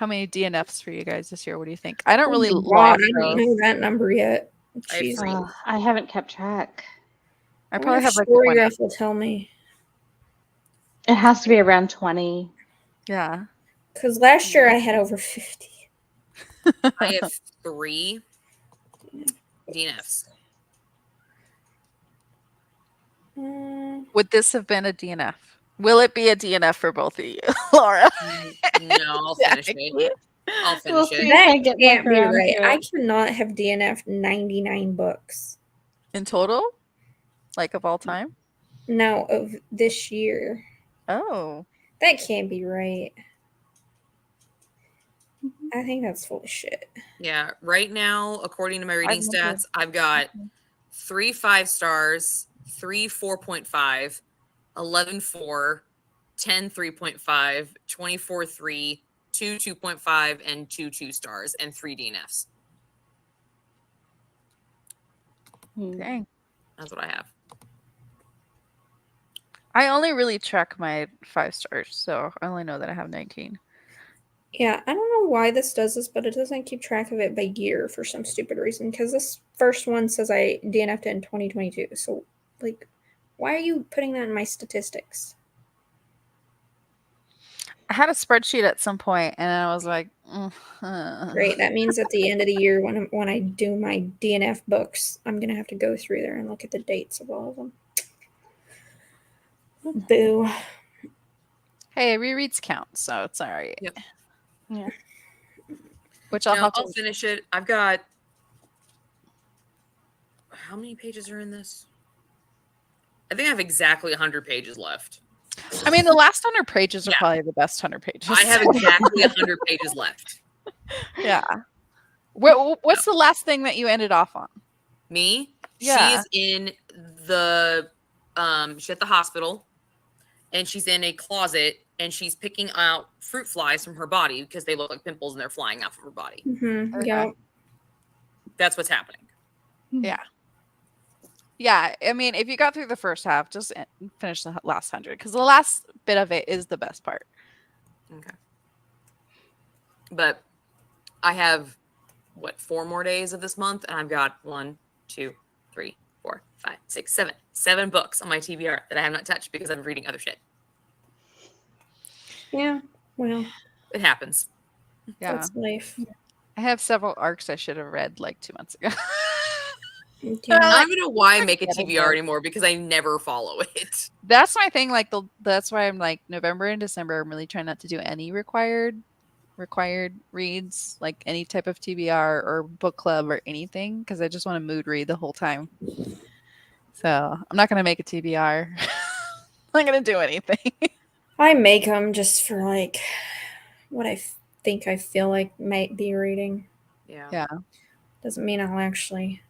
many DNFs for you guys this year? What do you think? I don't really God, log I don't know that number yet. I have Jeez. 3. I haven't kept track. I probably have like 20. Storygraph will tell me. It has to be around 20. Yeah. Because last year I had over 50. I have 3 DNFs. Would this have been a DNF? Will it be a DNF for both of you, Laura? No, I'll finish it. I'll We'll finish see. it. If I That get can't back be around right. to I it. cannot have DNF'd 99 books. In total? Like of all time? No, of this year. Oh. That can't be right. I think that's full of shit. Yeah, right now, according to my reading 500. stats, I've got 3 5 stars, 3 4.5, 11 4, 10 3.5, 24 3, 2 2.5, and 2 2 stars, and 3 DNFs. Dang. That's what I have. I only really track my 5 stars, so I only know that I have 19. Yeah, I don't know why this does this, but it doesn't keep track of it by year for some stupid reason. Because this first one says I DNF'd in 2022. So, like, why are you putting that in my statistics? I had a spreadsheet at some point, and I was like, Great. That means at the end of the year, when I do my DNF books, I'm gonna have to go through there and look at the dates of all of them. Boo. Hey, rereads count, so it's all right. Yep. Yeah. Which I'll No, have to. I'll finish it. I've got. How many pages are in this? I think I have exactly 100 pages left. I mean, the last 100 pages are Yeah. probably the best 100 pages. I have exactly 100 pages left. Yeah. What's the last thing that you ended off on? Me? Yeah. She is in the she's at the hospital, and she's in a closet, and she's picking out fruit flies from her body because they look like pimples and they're flying out of her body. Mm-hmm. Okay. Yeah. That's what's happening. Yeah. Yeah, I mean, if you got through the first half, just finish the last 100 because the last bit of it is the best part. Okay. But I have 4 more days of this month, and I've got 1, 2, 3, 4, 5, 6, 7 books on my TBR that I have not touched because I'm reading other shit. Yeah. Well, It happens. Yeah. that's life. I have several arcs I should have read like 2 months ago. Yeah. I don't even know why I make a Getting TBR there. anymore because I never follow it. That's my thing. Like that's why I'm like November and December. I'm really trying not to do any required reads, like any type of TBR or book club or anything, because I just want to mood read the whole time. So I'm not gonna make a TBR. I'm not gonna do anything. I make them just for like what I think I feel like might be reading. Yeah. Yeah. Doesn't mean I'll actually.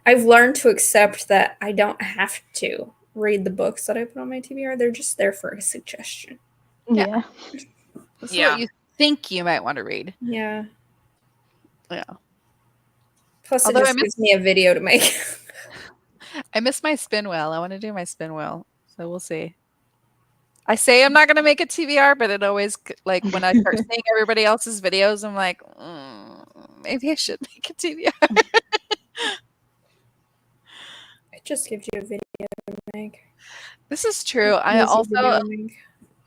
I've learned to accept that I don't have to read the books that I put on my TBR. They're just there for a suggestion. Yeah. This is Yeah. what you think you might want to read. Yeah. Yeah. Plus, Although it I just miss- gives me a video to make. I miss my spin wheel. I want to do my spin wheel. So we'll see. I say I'm not going to make a TBR, but it always, like, when I start seeing everybody else's videos, I'm like, maybe I should make a TBR. It just gives you a video to make. This is true. I Easy also, video to make.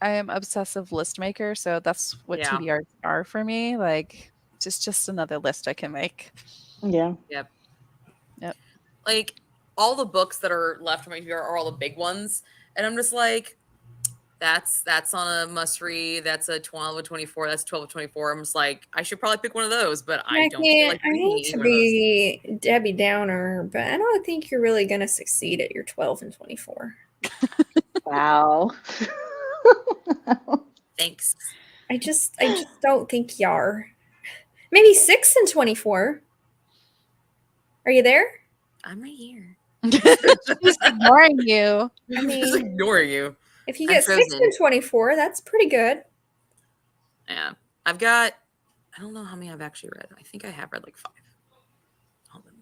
I am obsessive list maker, so that's what Yeah. TBRs are for me. Like, just another list I can make. Yeah. Like, all the books that are left from my TBR are all the big ones. And I'm just like, that's on a must read. That's a 12 of 24. That's 12 of 24. I'm just like, I should probably pick one of those, but I don't feel like I reading hate to any one of those. be Debbie Downer, but I don't think you're really going to succeed at your 12 and 24. Wow. Thanks. I just don't think you are. Maybe 6 and 24. Are you there? I'm right here. Just ignoring you. I Just mean, ignoring you. if you I'm get 6 frozen. and 24, that's pretty good. Yeah. I've got, I don't know how many I've actually read. I think I have read like 5. Hold on.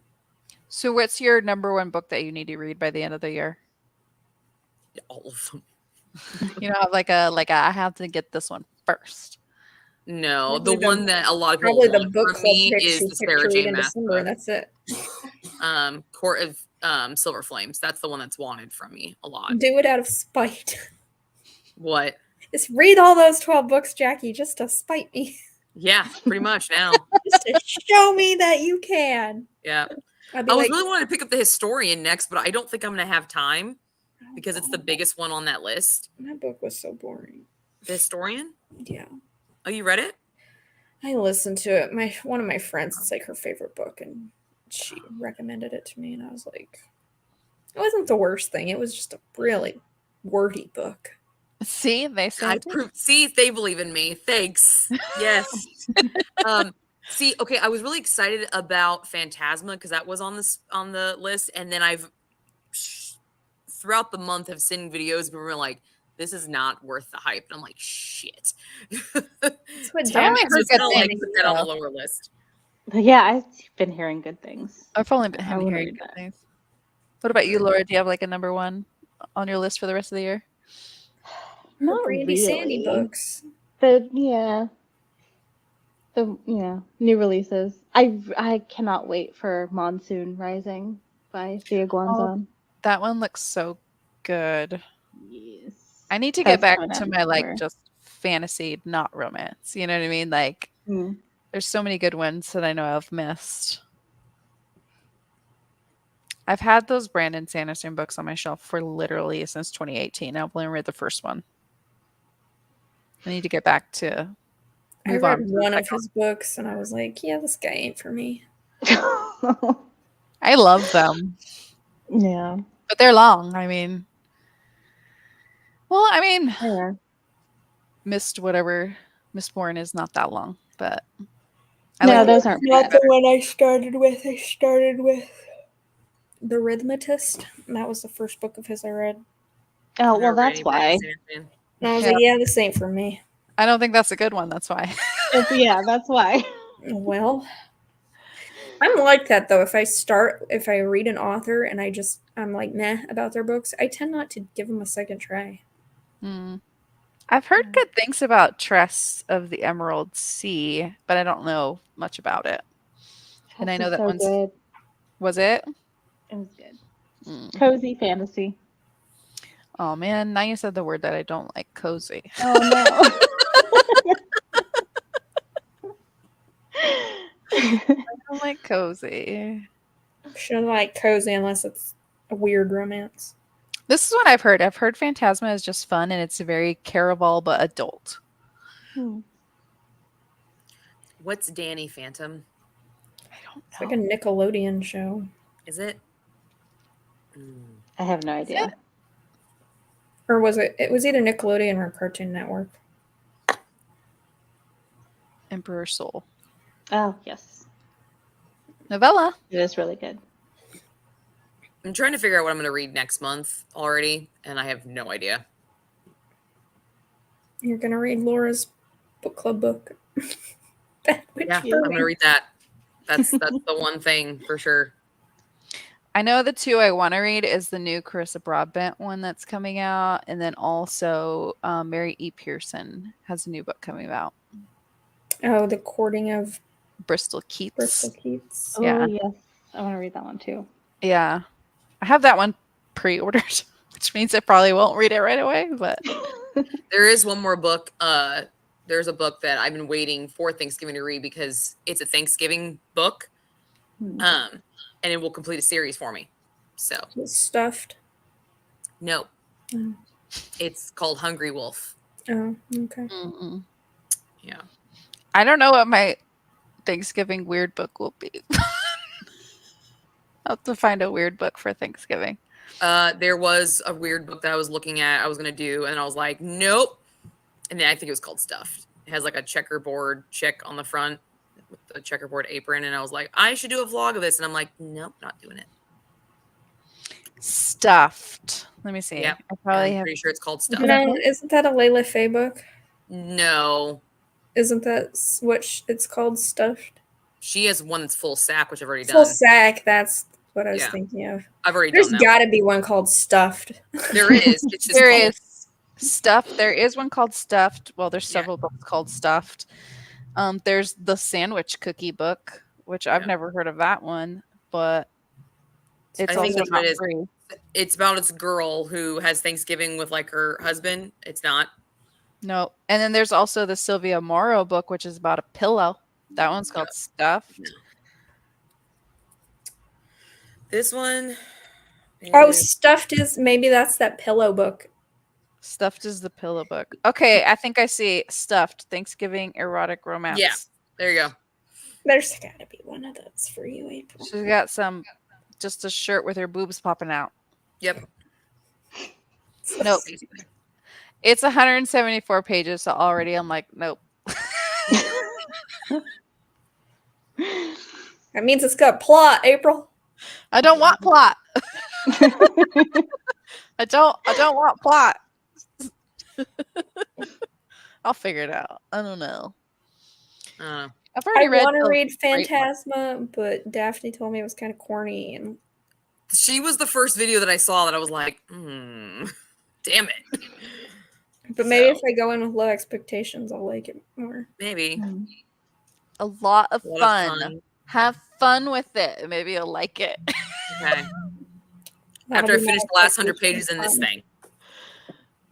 So what's your number one book that you need to read by the end of the year? Yeah, all of them. You know, like a I have to get this one first. No, Probably the one that a lot of people Probably the want book from club me picks is you the pick to Sarah read J. in Maas December. book. That's it. Court of Silver Flames. That's the one that's wanted from me a lot. Do it out of spite. What? Just read all those 12 books, Jackie, just to spite me. Yeah, pretty much now. Just to show me that you can. Yeah. I'd be I was like, really wanting to pick up the Historian next, but I don't think I'm going to have time. because it's the biggest one on that list. That book was so boring. The Historian? Yeah. Oh, you read it? I listened to it. One of my friends, it's like her favorite book, and she recommended it to me, and I was like, it wasn't the worst thing. It was just a really wordy book. See, they said. See, they believe in me. Thanks. Yes. See, okay, I was really excited about Phantasma because that was on the list, and then I've throughout the month have seen videos where we're like, this is not worth the hype. And I'm like, shit. That's what I've only heard good like things, put that on the though. lower list. Yeah, I've been hearing good things. I've only been I wanna hearing read good that. things. What about you, Laura? Do you have like a number one on your list for the rest of the year? Not Brandy Sandy really. books. The new releases. I cannot wait for Monsoon Rising by Thea Guanzon. That one looks so good. Yes. I need to get That's back coming out to in my like December. just fantasy, not romance. You know what I mean? Like Mm. there's so many good ones that I know I've missed. I've had those Brandon Sanderson books on my shelf for literally since 2018. I've only read the first one. I need to get back to I move read on. one of his books, and I was like, yeah, this guy ain't for me. I love them, Yeah. but they're long. I mean, Yeah. Mistborn is not that long, but No, those aren't Not bad. the one I started with. I started with The Rhythmatist, and that was the first book of his I read. Oh, I've well, never read that's any Brandon why. Sanderson. And I was Yeah. like, yeah, this ain't for me. I don't think that's a good one. That's why. Yeah, that's why. Well, I'm like that though. If I read an author and I'm like meh about their books, I tend not to give them a second try. Hmm. I've heard good things about Tress of the Emerald Sea, but I don't know much about it. And I know that so one's good. was it? It was good. Mm. Cozy fantasy. Oh man, now you said the word that I don't like, cozy. Oh no. I don't like cozy. Shouldn't like cozy unless it's a weird romance. This is what I've heard. I've heard Phantasma is just fun and it's very Caraval but adult. What's Danny Phantom? I don't It's know. like a Nickelodeon show. Is it? I have no idea. Or was it? It was either Nickelodeon or Cartoon Network. Emperor Soul. Oh, yes. Novella. It is really good. I'm trying to figure out what I'm going to read next month already, and I have no idea. You're gonna read Laura's book club book. Yeah, I'm going to read that. That's the one thing for sure. I know the two I want to read is the new Carissa Broadbent one that's coming out, and then also Mary E. Pearson has a new book coming out. Oh, The Courting of Bristol Keats. Bristol Keats. Yeah. Oh, yes. I want to read that one too. Yeah. I have that one pre-ordered, which means I probably won't read it right away, but There is one more book. There's a book that I've been waiting for Thanksgiving to read because it's a Thanksgiving book. And it will complete a series for me. So It's stuffed. no. Oh. It's called Hungry Wolf. Oh, okay. mm-mm. Yeah. I don't know what my Thanksgiving weird book will be. I'll have to find a weird book for Thanksgiving. There was a weird book that I was looking at, I was going to do, and I was like, nope. And then I think it was called Stuffed. It has like a checkerboard chick on the front with the checkerboard apron. And I was like, I should do a vlog of this. And I'm like, nope, not doing it. Stuffed. Let me see. Yeah. I probably I'm have. pretty sure it's called Stuffed. No, isn't that a Layla Faye book? No. Isn't that what it's called? Stuffed? She has one that's full sack, which I've already Full done. sack. That's what I was Yeah. thinking of. I've already There's done that. got to be one called Stuffed. There is. It's just There called, is Stuffed. There is one called Stuffed. Well, there's Yeah. several books called Stuffed. There's the sandwich cookie book, which I've Yeah. never heard of that one, but it's I think also that's what not it is. free. It's about this girl who has Thanksgiving with like her husband. It's not. No. And then there's also the Sylvia Morrow book, which is about a pillow. That one's called Stuffed. This one, Oh, Stuffed is maybe that's that pillow book. Stuffed is the pillow book. Okay, I think I see Stuffed Thanksgiving erotic romance. Yeah, there you go. There's gotta be one of those for you, April. She's got just a shirt with her boobs popping out. Yep. Nope. It's 174 pages, so already I'm like, nope. That means it's got plot, April. I don't want plot. I don't want plot. I'll figure it out. I don't know. I've already I want to the read great one. Phantasma, but Daphne told me it was kind of corny, and She was the first video that I saw that I was like, damn it. but maybe if I go in with low expectations, I'll like it more. Maybe. A lot of A lot of fun. fun. Have fun with it. Maybe you'll like it. Okay. That'll After I be my finish the last 100 expectations pages in this fun. thing.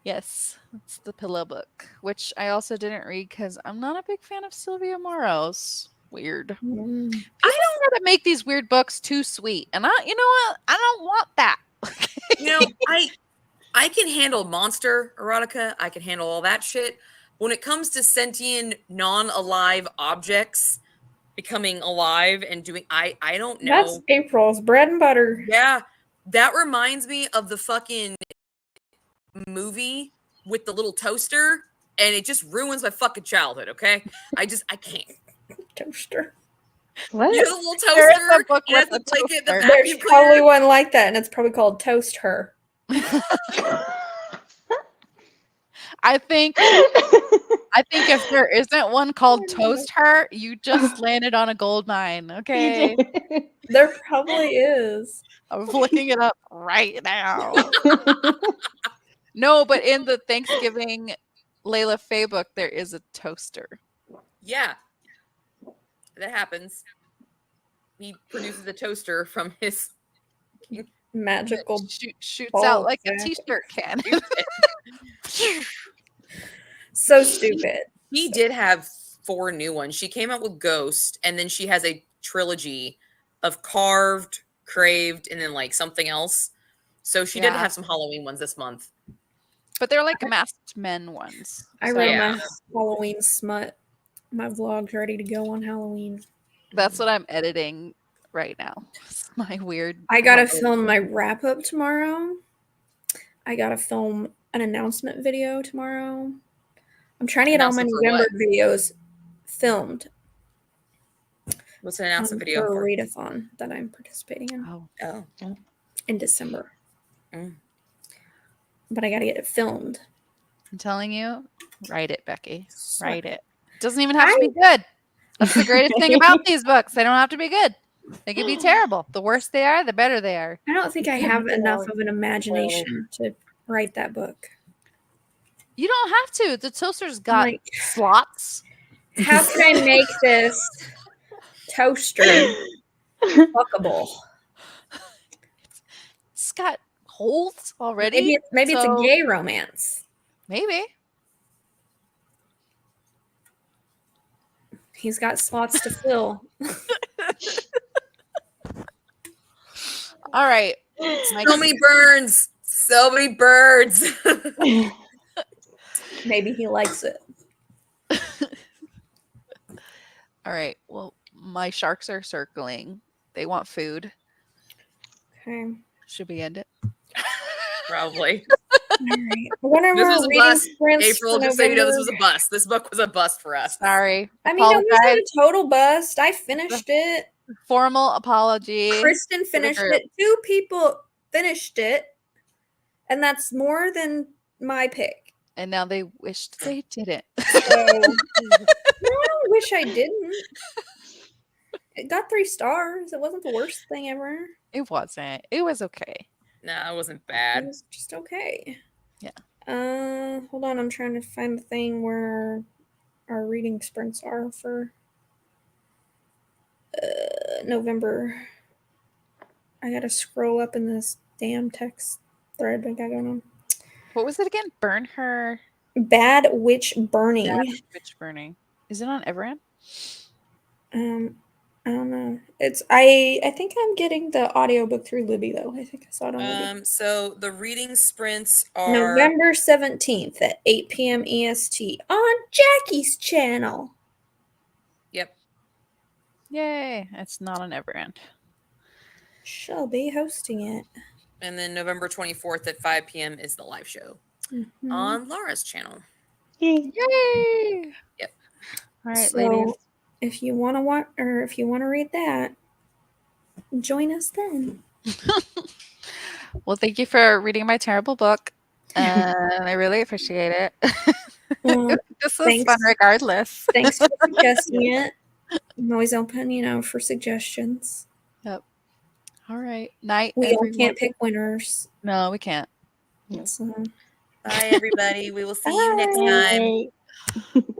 Yes, it's the pillow book, which I also didn't read because I'm not a big fan of Sylvia Morrow's. Weird. Mm. People try to make these weird books too sweet, and you know what? I don't want that. You know, I can handle monster erotica. I can handle all that shit. When it comes to sentient, non-alive objects becoming alive and doing, I don't know. That's April's bread and butter. Yeah, that reminds me of the fucking movie with the little toaster, and it just ruins my fucking childhood. Okay, I can't. Toaster. What? You know, the little There is toaster. a book It has with the a blanket, the toaster. There's vacuum probably cleaner. one like that, and it's probably called Toast Her. I think if there isn't one called Toast Her, you just landed on a gold mine. Okay, There probably is. I'm looking it up right now. No, but in the Thanksgiving Layla Faye book, there is a toaster. Yeah, that happens. He produces a toaster from his Magical. Shoots balls, out like a yeah. t-shirt can. So stupid. He did have 4 new ones. She came out with Ghost, and then she has a trilogy of Carved, Craved, and then like something else. So she did Yeah. have some Halloween ones this month. But they're like masked men ones. I So read Yeah. my Halloween smut. My vlog's ready to go on Halloween. that's what I'm editing right now. It's my weird. I gotta Halloween. film my wrap up tomorrow. I gotta film an announcement video tomorrow. I'm trying to get all my Announcement for November what? videos filmed What's an announcement video for a for? readathon that I'm participating in Oh, Oh, in December. Mm. But I gotta get it filmed. I'm telling you, write it, Becky. Write it. It doesn't even have to be good. That's the greatest thing about these books. They don't have to be good. They can be terrible. The worse they are, the better they are. I don't think I have Yeah. enough of an imagination to write that book. You don't have to. The toaster's got Like, slots. how can I make this toaster fuckable? It's got holes already. Maybe it's a so- gay romance. Maybe. He's got slots to fill. All right. so many burns. So many birds. Maybe he likes it. All right. Well, my sharks are circling. They want food. Okay. Should we end it? Probably. All right. When are This our was a reading bust. sprints April, for just so you know, this November? was a bust. This book was a bust for us. Sorry. I mean, it wasn't Apologize. a total bust. I finished it. Formal apology. Kristen finished group. it. 2 people finished it. And that's more than my pick. And now they wished they didn't. So, no, I don't wish I didn't. It got 3 stars. It wasn't the worst thing ever. It wasn't. It was okay. No, it wasn't It bad. was just okay. Yeah. Hold on. I'm trying to find the thing where our reading sprints are for November. I gotta scroll up in this damn text thread I got going on. What was it again? Burn her. Bad Witch Burning. Bad Witch Burning. Is it on Everend? I don't know. I think I'm getting the audiobook through Libby though. I think I saw it on Libby. So the reading sprints are November 17th at 8 p.m. EST on Jackie's channel. Yep. Yay! It's not on Everend. She'll be hosting it. And then November 24th at 5 p.m. is the live show on Laura's channel. Yay. Yay! Yep. All right, So ladies. if you want to watch or if you want to read that, join us then. Well, thank you for reading my terrible book. I really appreciate it. Well, This was fun regardless. Thanks for suggesting it. I'm always open, for suggestions. Yep. All right. Night, We all everyone. can't pick winners. No, we can't. So, Bye, everybody. We will see you next time. Bye.